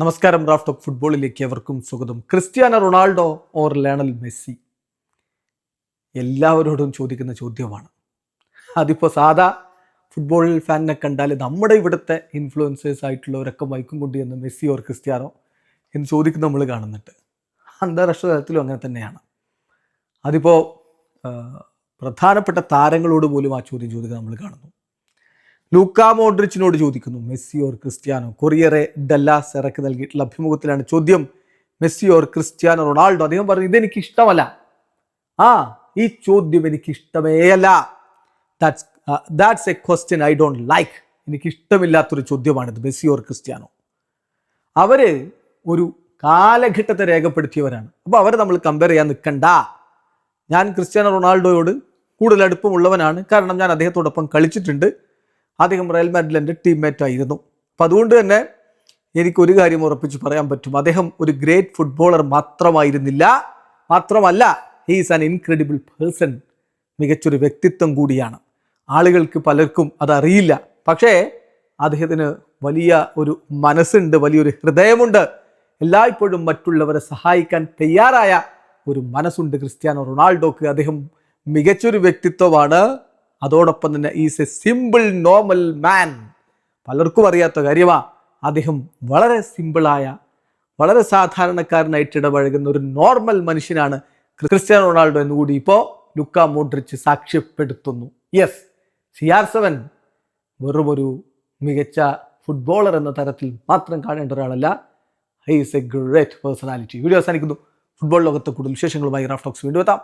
നമസ്കാരം. Raf talk ഫുട്ബോളിലേക്ക് എവർക്കും സ്വാഗതം. Cristiano Ronaldo or Lionel Messi? എല്ലാവരോടും ചോദിക്കുന്ന ചോദ്യമാണ്. അതിപ്പോൾ സാധാ ഫുട്ബോൾ ഫാനിനെ കണ്ടാൽ നമ്മുടെ ഇവിടുത്തെ ഇൻഫ്ലുവൻസേഴ്സ് ആയിട്ടുള്ളവരൊക്കെ മൈക്കും കൊണ്ട് ചെന്ന് മെസ്സി ഓർ ക്രിസ്ത്യാനോ എന്ന് ചോദിക്കുന്ന നമ്മൾ കാണുന്നുണ്ട്. അന്താരാഷ്ട്ര തലത്തിലും അങ്ങനെ തന്നെയാണ്. അതിപ്പോൾ പ്രധാനപ്പെട്ട താരങ്ങളോട് പോലും ആ ചോദ്യം ചോദിക്കുക നമ്മൾ കാണുന്നു. ലൂക്കാ മോഡ്രിച്ചിനോട് ചോദിക്കുന്നു മെസ്സി ഓർ ക്രിസ്ത്യാനോ. കൊറിയറെ ഡെല്ലാസ് ഇറക്കി നൽകിയിട്ടുള്ള അഭിമുഖത്തിലാണ് ചോദ്യം മെസ്സി ഓർ ക്രിസ്ത്യാനോ റൊണാൾഡോ. അദ്ദേഹം പറഞ്ഞു ഇതെനിക്ക് ഇഷ്ടമല്ല, ഈ ചോദ്യം എനിക്ക് ഇഷ്ടമേ അല്ല. That's A question I don't like. എനിക്ക് ഇഷ്ടമില്ലാത്തൊരു ചോദ്യമാണിത്. മെസ്സി ഓർ ക്രിസ്ത്യാനോ അവര് ഒരു കാലഘട്ടത്തെ രേഖപ്പെടുത്തിയവരാണ്. അപ്പോൾ അവരെ നമ്മൾ കമ്പയർ ചെയ്യാൻ നിൽക്കണ്ട. ഞാൻ ക്രിസ്ത്യാനോ റൊണാൾഡോയോട് കൂടുതൽ അടുപ്പമുള്ളവനാണ്, കാരണം ഞാൻ അദ്ദേഹത്തോടൊപ്പം കളിച്ചിട്ടുണ്ട്. അദ്ദേഹം റയൽ മാഡ്രിഡിൽ എൻ്റെ ടീംമേറ്റ് ആയിരുന്നു. അപ്പം അതുകൊണ്ട് തന്നെ എനിക്കൊരു കാര്യം ഉറപ്പിച്ച് പറയാൻ പറ്റും, അദ്ദേഹം ഒരു ഗ്രേറ്റ് ഫുട്ബോളർ മാത്രമല്ല he is an incredible person. മികച്ചൊരു വ്യക്തിത്വം കൂടിയാണ്. ആളുകൾക്ക് പലർക്കും അതറിയില്ല, പക്ഷേ അദ്ദേഹത്തിന് വലിയ ഒരു മനസ്സുണ്ട്, വലിയൊരു ഹൃദയമുണ്ട്. എല്ലായ്പ്പോഴും മറ്റുള്ളവരെ സഹായിക്കാൻ തയ്യാറായ ഒരു മനസ്സുണ്ട് ക്രിസ്ത്യാനോ റൊണാൾഡോക്ക്. അദ്ദേഹം മികച്ചൊരു വ്യക്തിത്വമാണ്. അതോടൊപ്പം തന്നെ ഈസ് എ സിമ്പിൾ നോർമൽ മാൻ. പലർക്കും അറിയാത്ത കാര്യമാണ്, അദ്ദേഹം വളരെ സിമ്പിളായ, വളരെ സാധാരണക്കാരനായിട്ട് ഇടപഴകുന്ന ഒരു നോർമൽ മനുഷ്യനാണ് ക്രിസ്ത്യാനോ റൊണാൾഡോ എന്നുകൂടി ഇപ്പോൾ ലുക്കാ മോഡ്രിച്ച് സാക്ഷ്യപ്പെടുത്തുന്നു. യെസ്, CR7 വെറും ഒരു മികച്ച ഫുട്ബോളർ എന്ന തരത്തിൽ മാത്രം കാണേണ്ട ഒരാളല്ല. He is A great personality. Video അവസാനിക്കുന്നു. ഫുട്ബോൾ ലോകത്തെ കൂടുതൽ വിശേഷങ്ങളുമായി റാഫ് ടോക്സ് വീണ്ടും എത്താം.